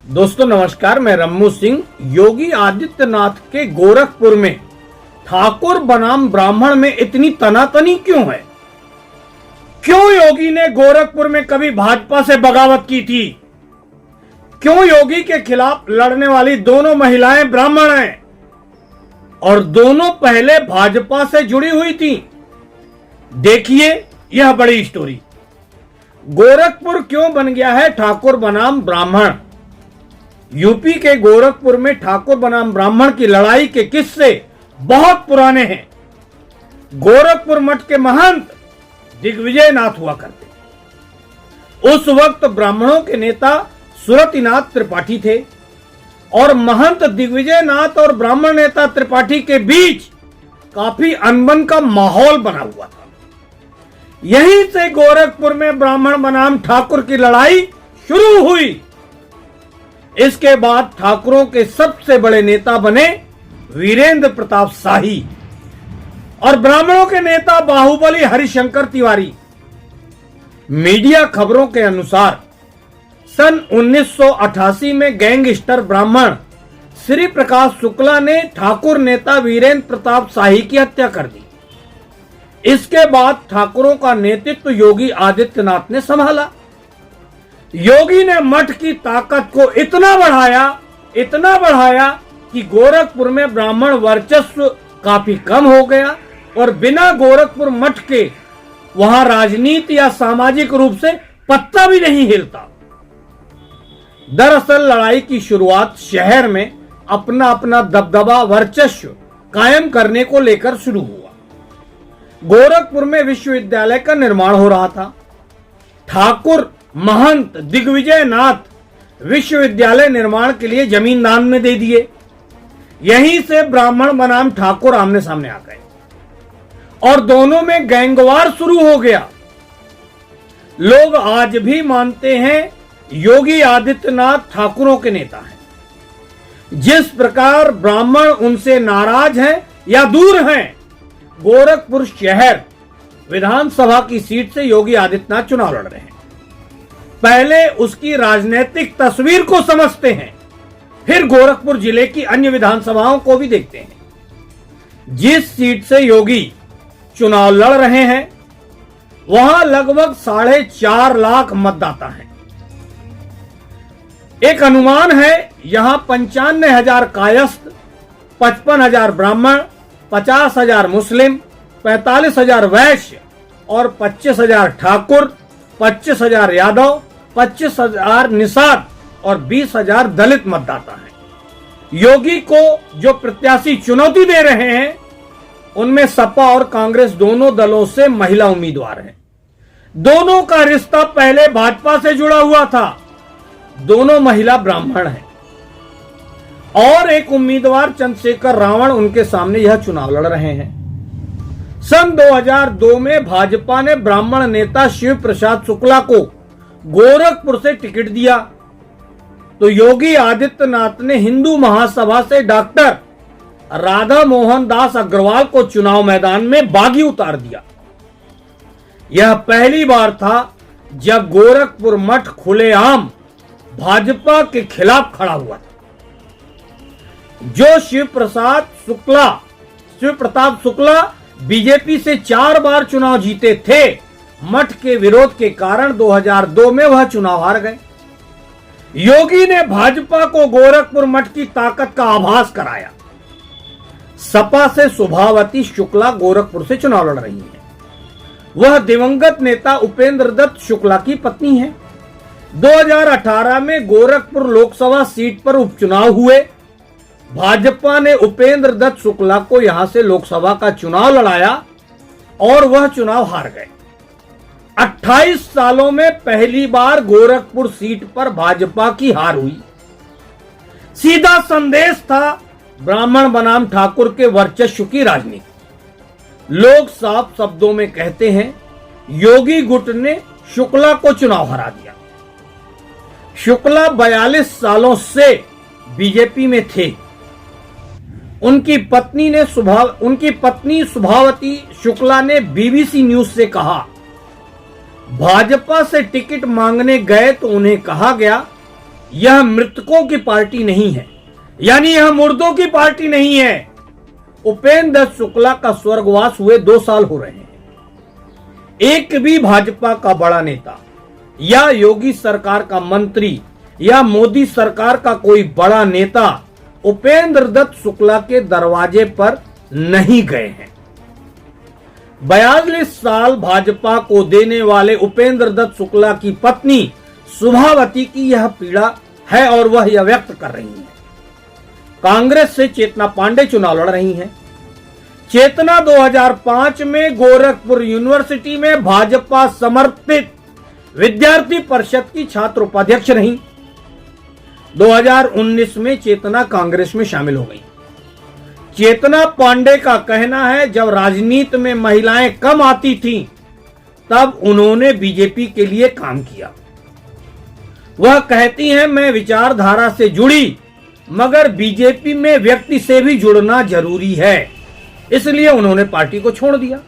दोस्तों नमस्कार, मैं रम्मू सिंह। योगी आदित्यनाथ के गोरखपुर में ठाकुर बनाम ब्राह्मण में इतनी तनातनी क्यों है? क्यों योगी ने गोरखपुर में कभी भाजपा से बगावत की थी? क्यों योगी के खिलाफ लड़ने वाली दोनों महिलाएं ब्राह्मण हैं और दोनों पहले भाजपा से जुड़ी हुई थी? देखिए यह बड़ी स्टोरी। गोरखपुर क्यों बन गया है ठाकुर बनाम ब्राह्मण? यूपी के गोरखपुर में ठाकुर बनाम ब्राह्मण की लड़ाई के किस्से बहुत पुराने हैं। गोरखपुर मठ के महंत दिग्विजय नाथ हुआ करते। उस वक्त ब्राह्मणों के नेता सुरतिनाथ त्रिपाठी थे और महंत दिग्विजय नाथ और ब्राह्मण नेता त्रिपाठी के बीच काफी अनबन का माहौल बना हुआ था। यहीं से गोरखपुर में ब्राह्मण बनाम ठाकुर की लड़ाई शुरू हुई। इसके बाद ठाकुरों के सबसे बड़े नेता बने वीरेंद्र प्रताप शाही और ब्राह्मणों के नेता बाहुबली हरिशंकर तिवारी। मीडिया खबरों के अनुसार सन 1988 में गैंगस्टर ब्राह्मण श्री प्रकाश शुक्ला ने ठाकुर नेता वीरेंद्र प्रताप शाही की हत्या कर दी। इसके बाद ठाकुरों का नेतृत्व योगी आदित्यनाथ ने संभाला। योगी ने मठ की ताकत को इतना बढ़ाया कि गोरखपुर में ब्राह्मण वर्चस्व काफी कम हो गया और बिना गोरखपुर मठ के वहां राजनीति या सामाजिक रूप से पत्ता भी नहीं हिलता। दरअसल लड़ाई की शुरुआत शहर में अपना अपना दबदबा वर्चस्व कायम करने को लेकर शुरू हुआ। गोरखपुर में विश्वविद्यालय का निर्माण हो रहा था। ठाकुर महंत दिग्विजय नाथ विश्वविद्यालय निर्माण के लिए जमीन दान में दे दिए। यहीं से ब्राह्मण बनाम ठाकुर आमने सामने आ गए और दोनों में गैंगवार शुरू हो गया। लोग आज भी मानते हैं योगी आदित्यनाथ ठाकुरों के नेता हैं। जिस प्रकार ब्राह्मण उनसे नाराज हैं या दूर हैं, गोरखपुर शहर विधानसभा की सीट से योगी आदित्यनाथ चुनाव लड़ रहे हैं। पहले उसकी राजनीतिक तस्वीर को समझते हैं, फिर गोरखपुर जिले की अन्य विधानसभाओं को भी देखते हैं। जिस सीट से योगी चुनाव लड़ रहे हैं वहां लगभग 4.5 लाख मतदाता हैं। एक अनुमान है यहां 95,000 कायस्थ, 55,000 ब्राह्मण, 50,000 मुस्लिम, 45,000 वैश्य और 25,000 ठाकुर, 25,000 यादव, 25,000 निषाद और 20,000 दलित मतदाता हैं। योगी को जो प्रत्याशी चुनौती दे रहे हैं उनमें सपा और कांग्रेस दोनों दलों से महिला उम्मीदवार हैं। दोनों का रिश्ता पहले भाजपा से जुड़ा हुआ था। दोनों महिला ब्राह्मण हैं और एक उम्मीदवार चंद्रशेखर रावण उनके सामने यह चुनाव लड़ रहे हैं। सन 2002 में भाजपा ने ब्राह्मण नेता शिव प्रसाद शुक्ला को गोरखपुर से टिकट दिया तो योगी आदित्यनाथ ने हिंदू महासभा से डॉक्टर राधा मोहन दास अग्रवाल को चुनाव मैदान में बागी उतार दिया। यह पहली बार था जब गोरखपुर मठ खुलेआम भाजपा के खिलाफ खड़ा हुआ था। जो शिव प्रताप शुक्ला बीजेपी से 4 बार चुनाव जीते थे, मठ के विरोध के कारण 2002 में वह चुनाव हार गए। योगी ने भाजपा को गोरखपुर मठ की ताकत का आभास कराया। सपा से सुभावती शुक्ला गोरखपुर से चुनाव लड़ रही हैं। वह दिवंगत नेता उपेंद्र दत्त शुक्ला की पत्नी है। 2018 में गोरखपुर लोकसभा सीट पर उपचुनाव हुए। भाजपा ने उपेंद्र दत्त शुक्ला को यहां से लोकसभा का चुनाव लड़ाया और वह चुनाव हार गए। 28 सालों में पहली बार गोरखपुर सीट पर भाजपा की हार हुई। सीधा संदेश था ब्राह्मण बनाम ठाकुर के वर्चस्व की राजनीति। लोग साफ शब्दों में कहते हैं योगी गुट ने शुक्ला को चुनाव हरा दिया। शुक्ला 42 सालों से बीजेपी में थे। उनकी पत्नी सुभावती शुक्ला ने बीबीसी न्यूज से कहा, भाजपा से टिकट मांगने गए तो उन्हें कहा गया यह मृतकों की पार्टी नहीं है, यानी यह मुर्दों की पार्टी नहीं है। उपेंद्र शुक्ला का स्वर्गवास हुए 2 साल हो रहे हैं। एक भी भाजपा का बड़ा नेता या योगी सरकार का मंत्री या मोदी सरकार का कोई बड़ा नेता उपेंद्र दत्त शुक्ला के दरवाजे पर नहीं गए हैं। 42 साल भाजपा को देने वाले उपेंद्र दत्त शुक्ला की पत्नी शुभावती की यह पीड़ा है और वह यह व्यक्त कर रही है। कांग्रेस से चेतना पांडे चुनाव लड़ रही हैं। चेतना 2005 में गोरखपुर यूनिवर्सिटी में भाजपा समर्पित विद्यार्थी परिषद की छात्र उपाध्यक्ष रही। 2019 में चेतना कांग्रेस में शामिल हो गई। चेतना पांडे का कहना है, जब राजनीति में महिलाएं कम आती थीं, तब उन्होंने बीजेपी के लिए काम किया। वह कहती हैं, मैं विचारधारा से जुड़ी, मगर बीजेपी में व्यक्ति से भी जुड़ना जरूरी है, इसलिए उन्होंने पार्टी को छोड़ दिया।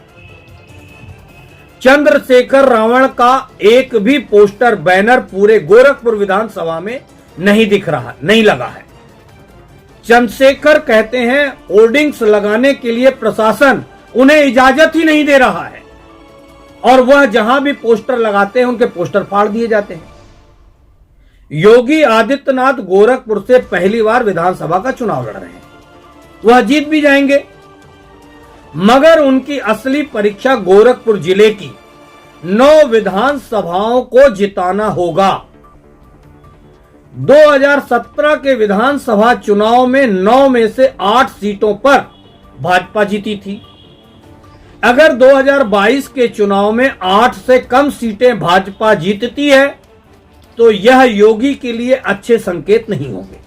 चंद्रशेखर रावण का एक भी पोस्टर बैनर पूरे गोरखपुर विधानसभा में नहीं लगा है। चंद्रशेखर कहते हैं, होर्डिंग्स लगाने के लिए प्रशासन उन्हें इजाजत ही नहीं दे रहा है और वह जहां भी पोस्टर लगाते हैं उनके पोस्टर फाड़ दिए जाते हैं। योगी आदित्यनाथ गोरखपुर से पहली बार विधानसभा का चुनाव लड़ रहे हैं। वह जीत भी जाएंगे, मगर उनकी असली परीक्षा गोरखपुर जिले की 9 विधानसभाओं को जिताना होगा। 2017 के विधानसभा चुनाव में 9 में से 8 सीटों पर भाजपा जीती थी। अगर 2022 के चुनाव में 8 से कम सीटें भाजपा जीतती है तो यह योगी के लिए अच्छे संकेत नहीं होंगे।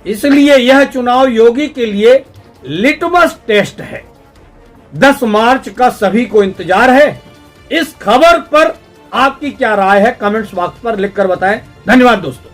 इसलिए यह चुनाव योगी के लिए लिटमस टेस्ट है। 10 मार्च का सभी को इंतजार है। इस खबर पर आपकी क्या राय है, कमेंट्स बॉक्स पर लिखकर बताएं। धन्यवाद दोस्तों।